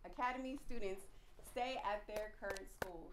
Academy students stay at their current schools?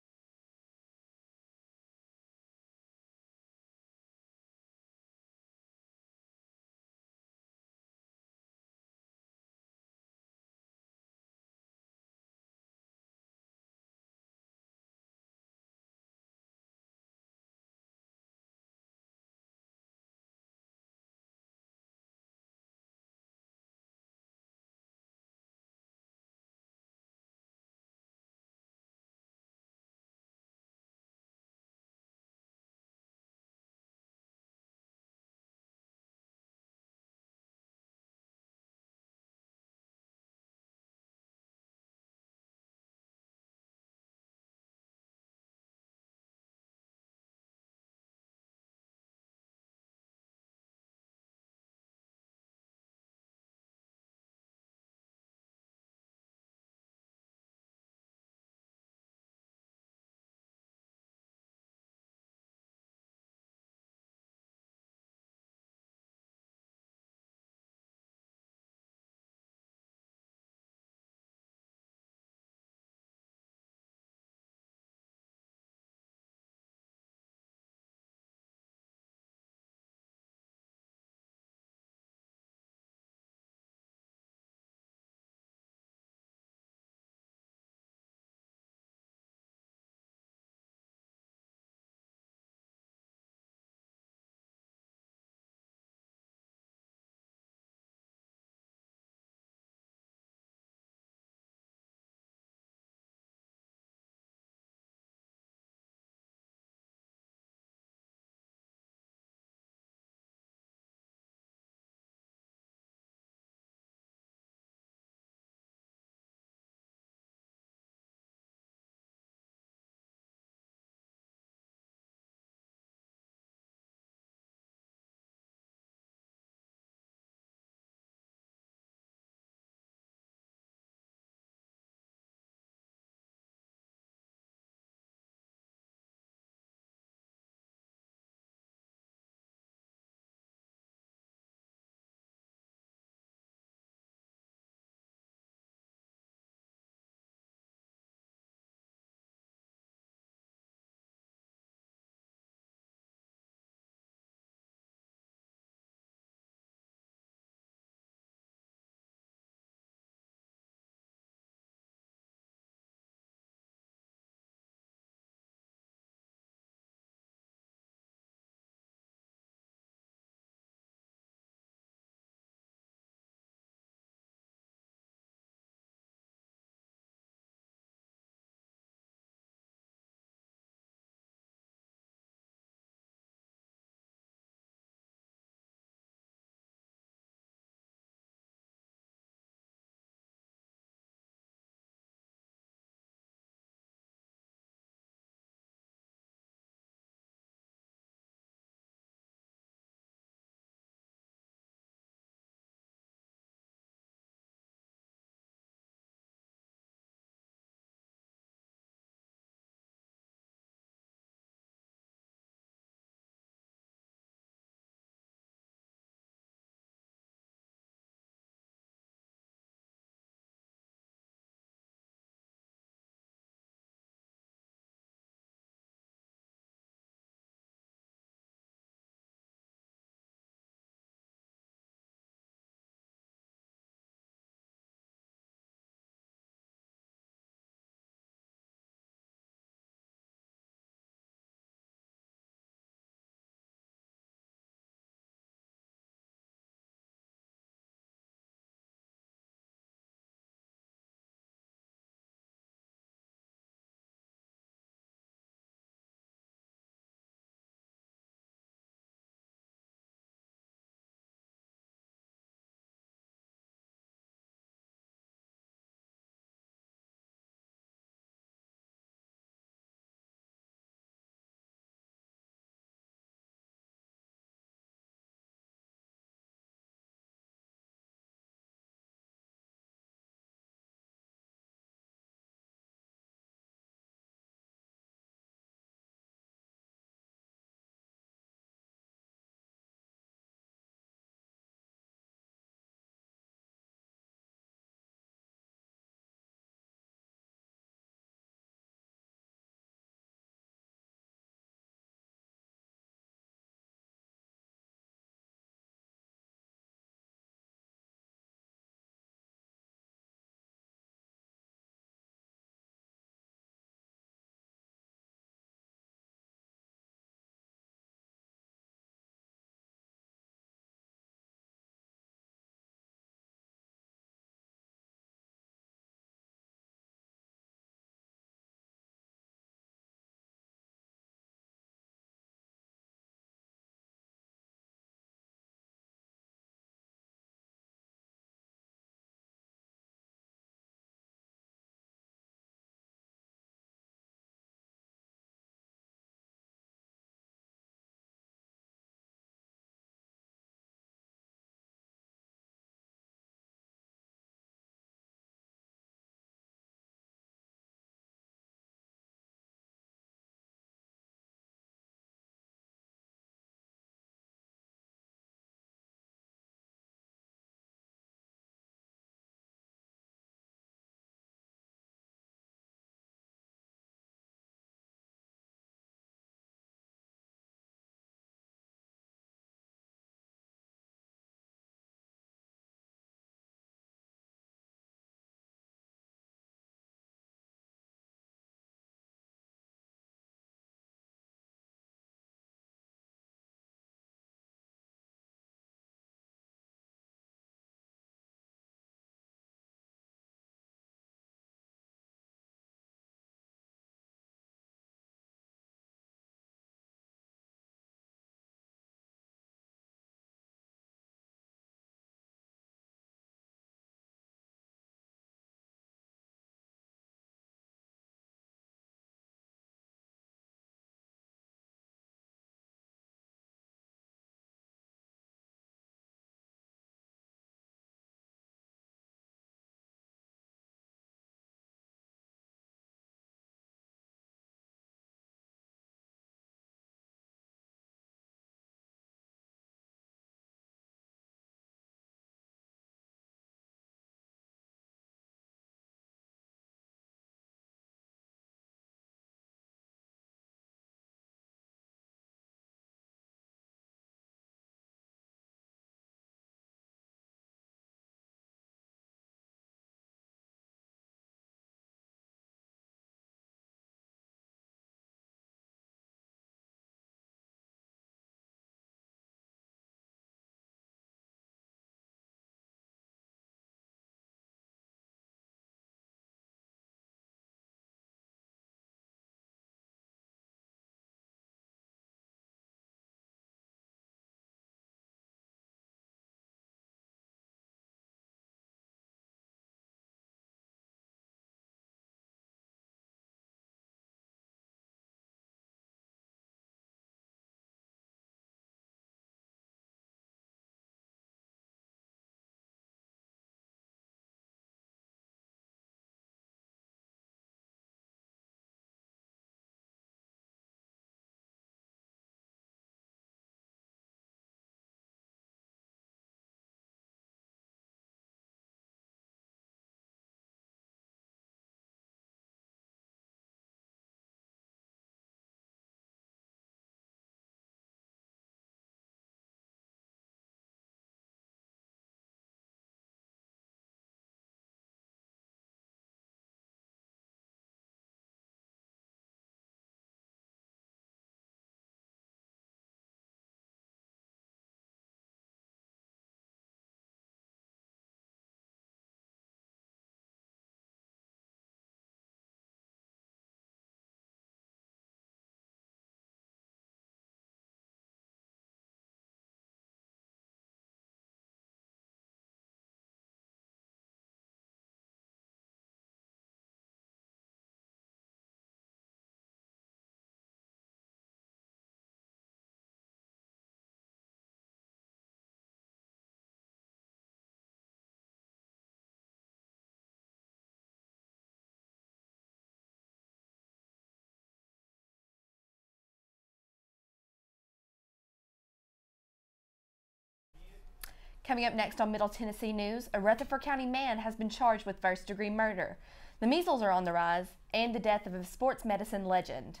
Coming up next on Middle Tennessee News, a Rutherford County man has been charged with first-degree murder. The measles are on the rise, and the death of a sports medicine legend.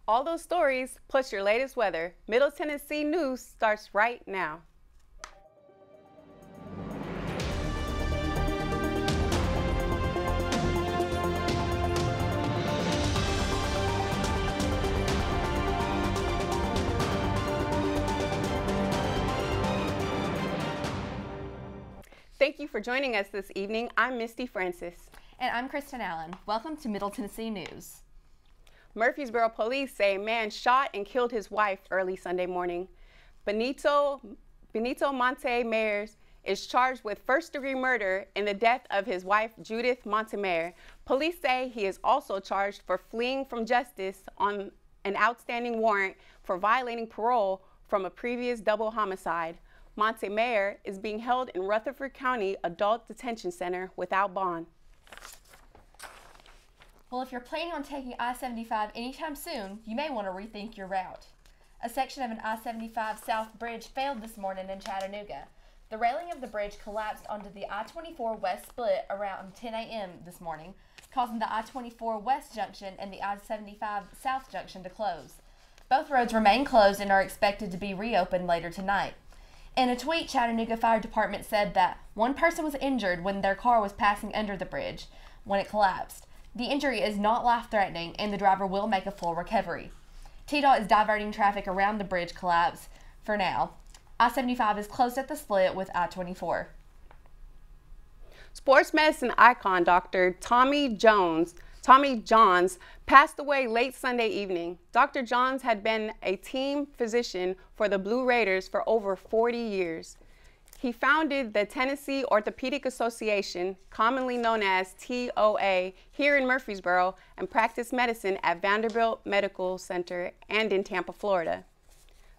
All those stories, plus your latest weather. Middle Tennessee News starts right now. Thank you for joining us this evening. I'm Misty Francis. And I'm Kristen Allen. Welcome to Middle Tennessee News. Murfreesboro police say a man shot and killed his wife early Sunday morning. Benito Montemayor is charged with first-degree murder in the death of his wife, Judith Montemayor. Police say he is also charged for fleeing from justice on an outstanding warrant for violating parole from a previous double homicide. Montemayor is being held in Rutherford County Adult Detention Center without bond. Well, if you're planning on taking I-75 anytime soon, you may want to rethink your route. A section of an I-75 South Bridge failed this morning in Chattanooga. The railing of the bridge collapsed onto the I-24 West split around 10 a.m. this morning, causing the I-24 West junction and the I-75 South junction to close. Both roads remain closed and are expected to be reopened later tonight. In a tweet, Chattanooga Fire Department said that one person was injured when their car was passing under the bridge when it collapsed. The injury is not life-threatening, and the driver will make a full recovery. TDOT is diverting traffic around the bridge collapse for now. I-75 is closed at the split with I-24. Sports medicine icon Dr. Tommy Johns passed away late Sunday evening. Dr. Johns had been a team physician for the Blue Raiders for over 40 years. He founded the Tennessee Orthopedic Association, commonly known as TOA, here in Murfreesboro, and practiced medicine at Vanderbilt Medical Center and in Tampa, Florida.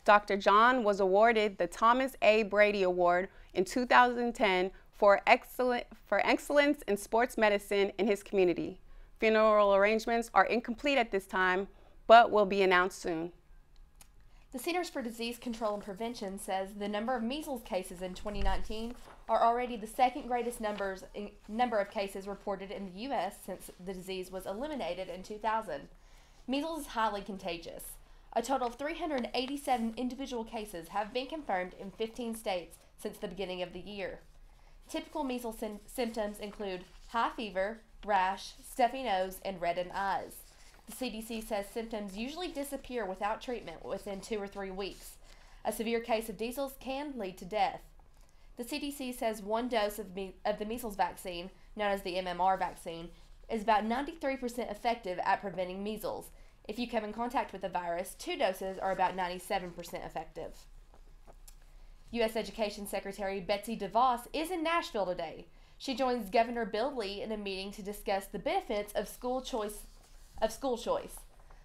Dr. John was awarded the Thomas A. Brady Award in 2010 for excellence in sports medicine in his community. Funeral arrangements are incomplete at this time, but will be announced soon. The Centers for Disease Control and Prevention says the number of measles cases in 2019 are already the second greatest number of cases reported in the U.S. since the disease was eliminated in 2000. Measles is highly contagious. A total of 387 individual cases have been confirmed in 15 states since the beginning of the year. Typical measles symptoms include high fever, rash, stuffy nose, and reddened eyes. The CDC says symptoms usually disappear without treatment within 2 or 3 weeks. A severe case of measles can lead to death. The CDC says one dose of the measles vaccine, known as the MMR vaccine, is about 93% effective at preventing measles. If you come in contact with the virus, 2 doses are about 97% effective. U.S. Education Secretary Betsy DeVos is in Nashville today. She joins Governor Bill Lee in a meeting to discuss the benefits of school choice.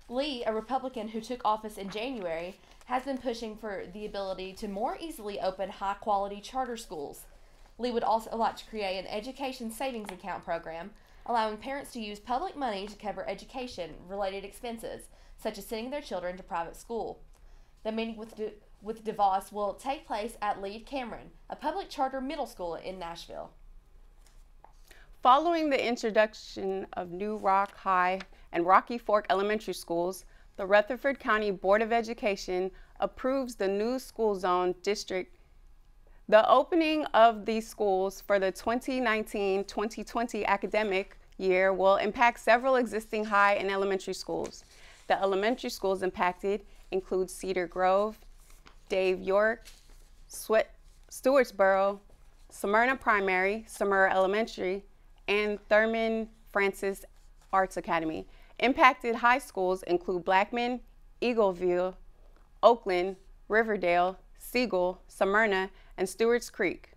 Lee, a Republican who took office in January, has been pushing for the ability to more easily open high-quality charter schools. Lee would also like to create an education savings account program, allowing parents to use public money to cover education-related expenses, such as sending their children to private school. The meeting with DeVos will take place at Lead Cameron, a public charter middle school in Nashville. Following the introduction of New Rock High and Rocky Fork Elementary Schools, the Rutherford County Board of Education approves the new school zone district. The opening of these schools for the 2019-2020 academic year will impact several existing high and elementary schools. The elementary schools impacted include Cedar Grove, Dave York, Stewartsboro, Smyrna Primary, Smyrna Elementary, and Thurman Francis Arts Academy. Impacted high schools include Blackman, Eagleville, Oakland, Riverdale, Siegel, Smyrna, and Stewart's Creek.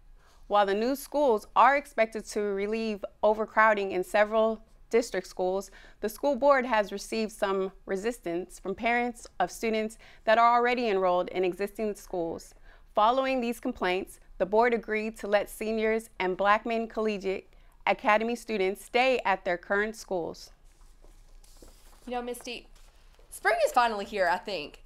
While the new schools are expected to relieve overcrowding in several district schools, the school board has received some resistance from parents of students that are already enrolled in existing schools. Following these complaints, the board agreed to let seniors and Blackman Collegiate Academy students stay at their current schools. You know, Misty, spring is finally here, I think.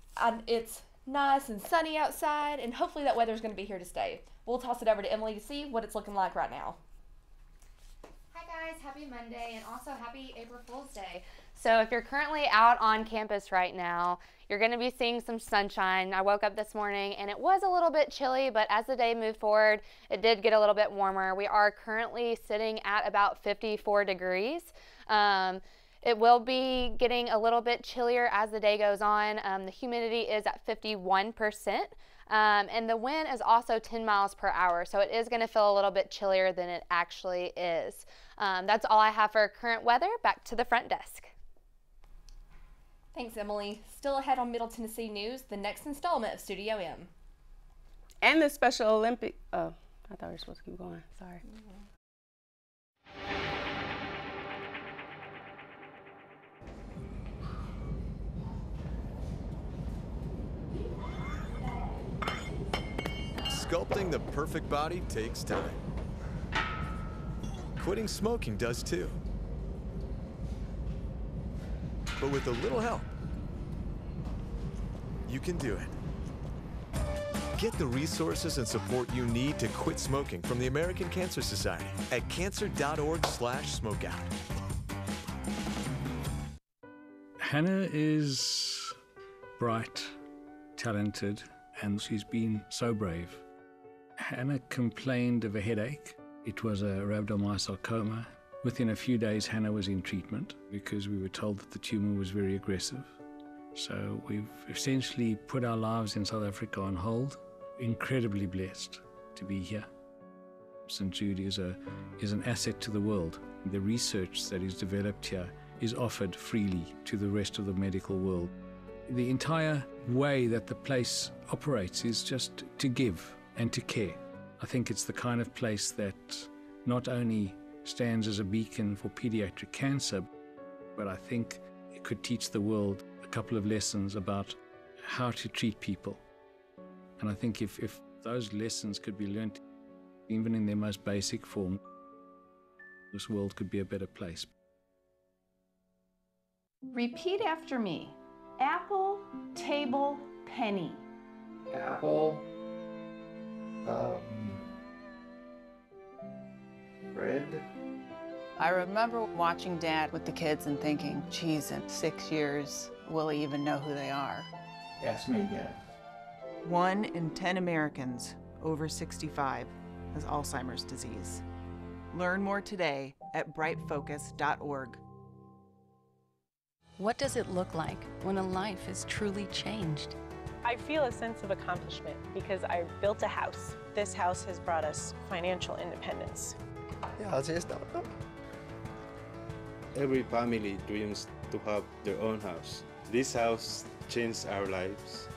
It's nice and sunny outside, and hopefully that weather's going to be here to stay. We'll toss it over to Emily to see what it's looking like right now. Hi guys, happy Monday and also happy April Fool's Day. So if you're currently out on campus right now, you're going to be seeing some sunshine. I woke up this morning and it was a little bit chilly, but as the day moved forward, it did get a little bit warmer. We are currently sitting at about 54 degrees. It will be getting a little bit chillier as the day goes on. The humidity is at 51%. And the wind is also 10 miles per hour, so it is going to feel a little bit chillier than it actually is. That's all I have for current weather. Back to the front desk. Thanks, Emily. Still ahead on Middle Tennessee News, the next installment of Studio M. And the Special Olympic, oh, I thought we were supposed to keep going, sorry. Sculpting the perfect body takes time. Quitting smoking does too. But with a little help, you can do it. Get the resources and support you need to quit smoking from the American Cancer Society at cancer.org/smokeout. Hannah is bright, talented, and she's been so brave. Hannah complained of a headache. It was a rhabdomyosarcoma. Within a few days, Hannah was in treatment because we were told that the tumor was very aggressive. So we've essentially put our lives in South Africa on hold. Incredibly blessed to be here. St. Jude is an asset to the world. The research that is developed here is offered freely to the rest of the medical world. The entire way that the place operates is just to give and to care. I think it's the kind of place that not only stands as a beacon for pediatric cancer, but I think it could teach the world a couple of lessons about how to treat people. And I think if those lessons could be learned, even in their most basic form, this world could be a better place. Repeat after me. Apple, table, penny. Apple, bread. I remember watching Dad with the kids and thinking, geez, in 6 years, will he even know who they are? Ask me again. 1 in 10 Americans over 65 has Alzheimer's disease. Learn more today at brightfocus.org. What does it look like when a life is truly changed? I feel a sense of accomplishment because I built a house. This house has brought us financial independence. Every family dreams to have their own house. This house changed our lives.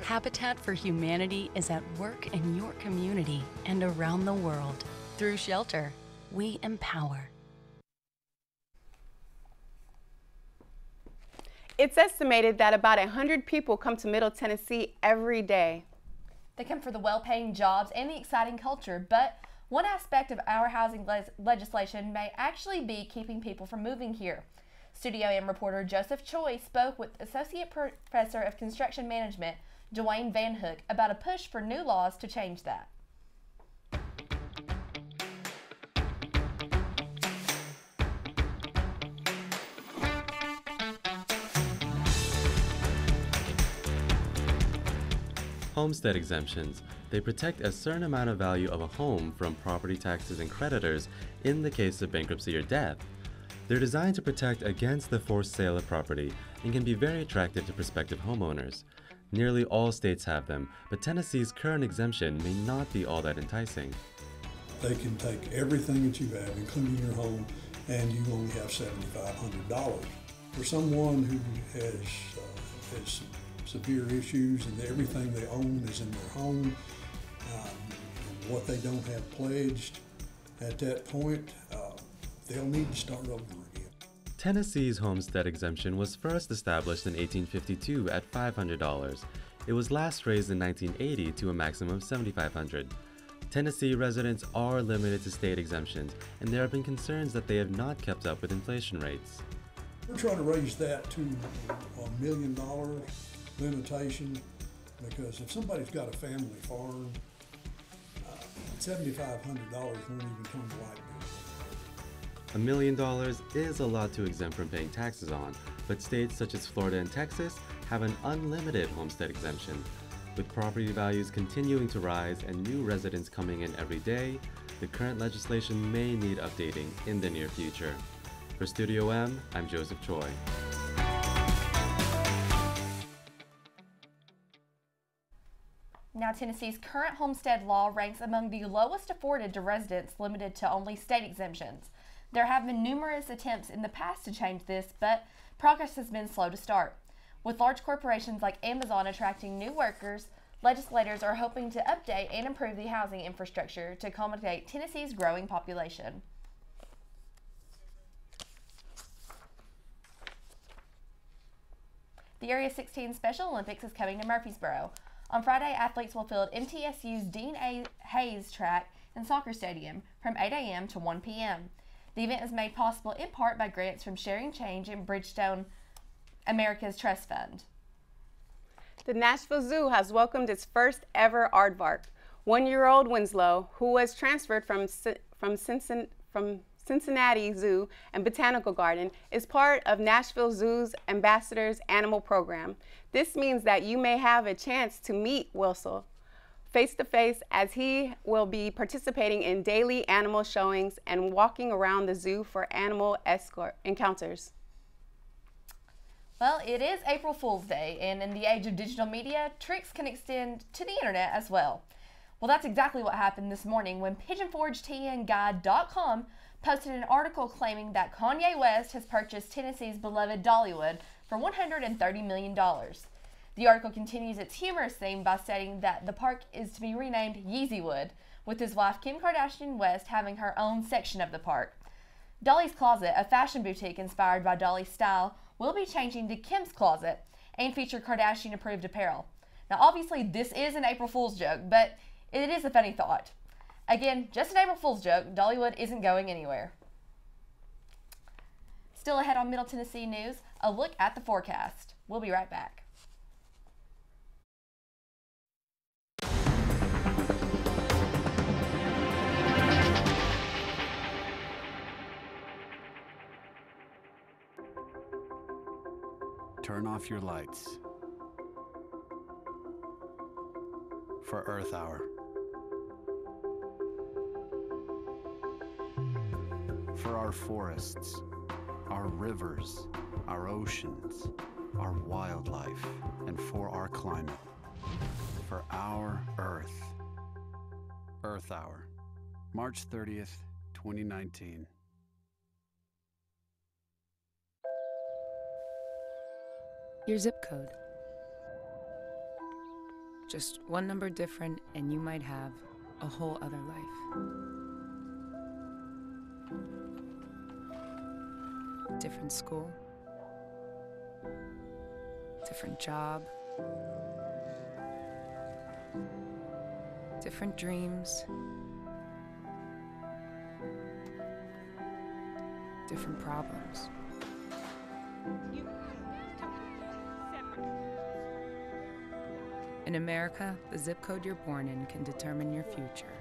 Habitat for Humanity is at work in your community and around the world. Through shelter, we empower. It's estimated that about 100 people come to Middle Tennessee every day. They come for the well-paying jobs and the exciting culture, but one aspect of our housing legislation may actually be keeping people from moving here. Studio M reporter Joseph Choi spoke with Associate Professor of Construction Management Dwayne Van Hook about a push for new laws to change that. Homestead exemptions. They protect a certain amount of value of a home from property taxes and creditors in the case of bankruptcy or death. They're designed to protect against the forced sale of property and can be very attractive to prospective homeowners. Nearly all states have them, but Tennessee's current exemption may not be all that enticing. They can take everything that you have, including your home, and you only have $7,500. For someone who has severe issues and everything they own is in their home, and what they don't have pledged at that point, they'll need to start over again. Tennessee's homestead exemption was first established in 1852 at $500. It was last raised in 1980 to a maximum of $7,500. Tennessee residents are limited to state exemptions, and there have been concerns that they have not kept up with inflation rates. We're trying to raise that to $1 million, limitation, because if somebody's got a family farm, $7,500 won't even come to light bill. $1 million is a lot to exempt from paying taxes on, but states such as Florida and Texas have an unlimited homestead exemption. With property values continuing to rise and new residents coming in every day, the current legislation may need updating in the near future. For Studio M, I'm Joseph Choi. Now, Tennessee's current homestead law ranks among the lowest afforded to residents, limited to only state exemptions. There have been numerous attempts in the past to change this, but progress has been slow to start. With large corporations like Amazon attracting new workers, legislators are hoping to update and improve the housing infrastructure to accommodate Tennessee's growing population. The Area 16 Special Olympics is coming to Murfreesboro. On Friday, athletes will field MTSU's Dean A. Hayes track and soccer stadium from 8 a.m. to 1 p.m. The event is made possible in part by grants from Sharing Change and Bridgestone America's Trust Fund. The Nashville Zoo has welcomed its first ever aardvark. 1-year-old Winslow, who was transferred from Cincinnati Zoo and Botanical Garden, is part of Nashville Zoo's Ambassadors Animal Program. This means that you may have a chance to meet Winslow face-to-face, as he will be participating in daily animal showings and walking around the zoo for animal encounters. Well, it is April Fool's Day, and in the age of digital media, tricks can extend to the internet as well. Well, that's exactly what happened this morning when PigeonForgeTNGuide.com posted an article claiming that Kanye West has purchased Tennessee's beloved Dollywood for $130 million. The article continues its humorous theme by stating that the park is to be renamed Yeezywood, with his wife Kim Kardashian West having her own section of the park. Dolly's Closet, a fashion boutique inspired by Dolly's style, will be changing to Kim's Closet and feature Kardashian-approved apparel. Now, obviously, this is an April Fool's joke, but it is a funny thought. Again, just an April Fool's joke. Dollywood isn't going anywhere. Still ahead on Middle Tennessee News, a look at the forecast. We'll be right back. Turn off your lights for Earth Hour. For our forests, our rivers, our oceans, our wildlife, and for our climate. For our Earth. Earth Hour, March 30th, 2019. Your zip code. Just one number different and you might have a whole other life. Different school, different job, different dreams, different problems. In America, the zip code you're born in can determine your future.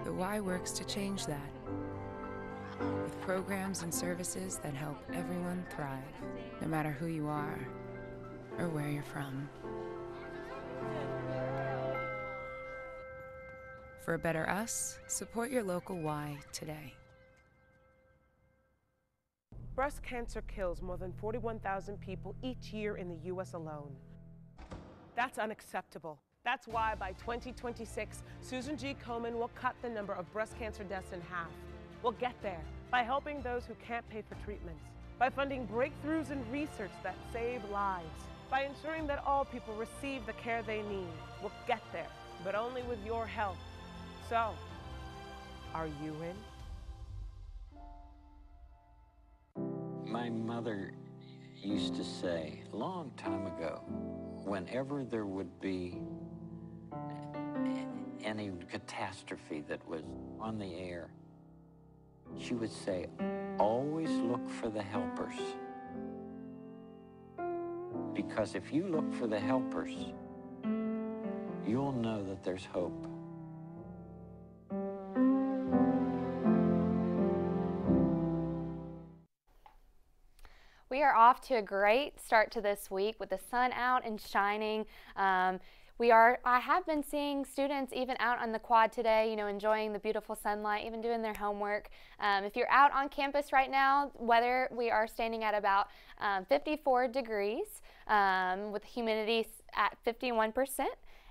The Y works to change that, with programs and services that help everyone thrive, no matter who you are or where you're from. For a better us, support your local Y today. Breast cancer kills more than 41,000 people each year in the U.S. alone. That's unacceptable. That's why by 2026, Susan G. Komen will cut the number of breast cancer deaths in half. We'll get there by helping those who can't pay for treatments, by funding breakthroughs in research that save lives, by ensuring that all people receive the care they need. We'll get there, but only with your help. So, are you in? My mother used to say a long time ago, whenever there would be any catastrophe that was on the air, she would say, always look for the helpers. Because if you look for the helpers, you'll know that there's hope. We are off to a great start to this week with the sun out and shining. I have been seeing students even out on the quad today, you know, enjoying the beautiful sunlight, even doing their homework. If you're out on campus right now, weather, we are standing at about 54 degrees with humidity at 51%.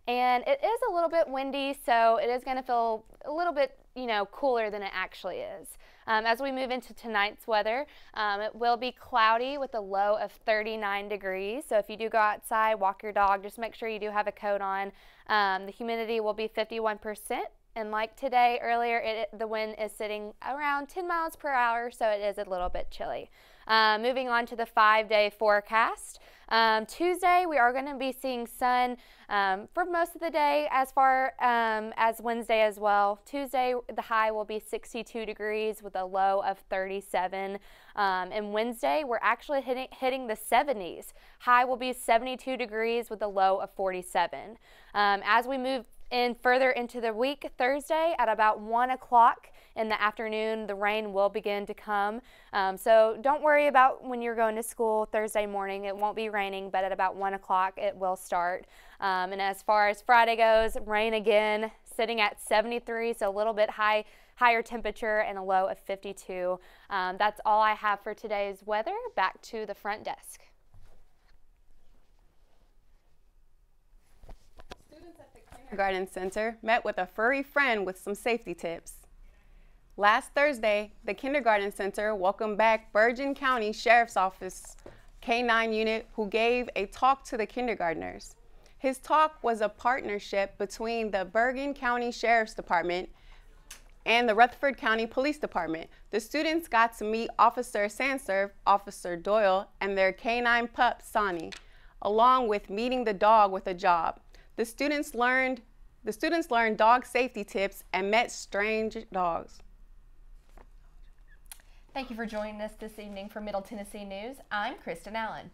And it is a little bit windy, so it is going to feel a little bit, you know, cooler than it actually is. As we move into tonight's weather, it will be cloudy with a low of 39 degrees. So if you do go outside, walk your dog, just make sure you do have a coat on. The humidity will be 51%. And like today earlier, the wind is sitting around 10 miles per hour, so it is a little bit chilly. Moving on to the 5-day forecast. Tuesday, we are going to be seeing sun for most of the day, as far as Wednesday as well. Tuesday, the high will be 62 degrees with a low of 37. And Wednesday, we're actually hitting the 70s. High will be 72 degrees with a low of 47. As we move in further into the week, Thursday at about 1 o'clock in the afternoon, the rain will begin to come. So don't worry about when you're going to school Thursday morning. It won't be raining, but at about 1 o'clock it will start. And as far as Friday goes, rain again, sitting at 73, so a little bit higher temperature and a low of 52. That's all I have for today's weather. Back to the front desk. Kindergarten Center met with a furry friend with some safety tips. Last Thursday, the Kindergarten Center welcomed back Bergen County Sheriff's Office K-9 unit who gave a talk to the kindergartners. His talk was a partnership between the Bergen County Sheriff's Department and the Rutherford County Police Department. The students got to meet Officer Sanserve, Officer Doyle, and their K-9 pup, Sonny, along with meeting the dog with a job. The students learned dog safety tips and met strange dogs. Thank you for joining us this evening for Middle Tennessee News. I'm Kristen Allen.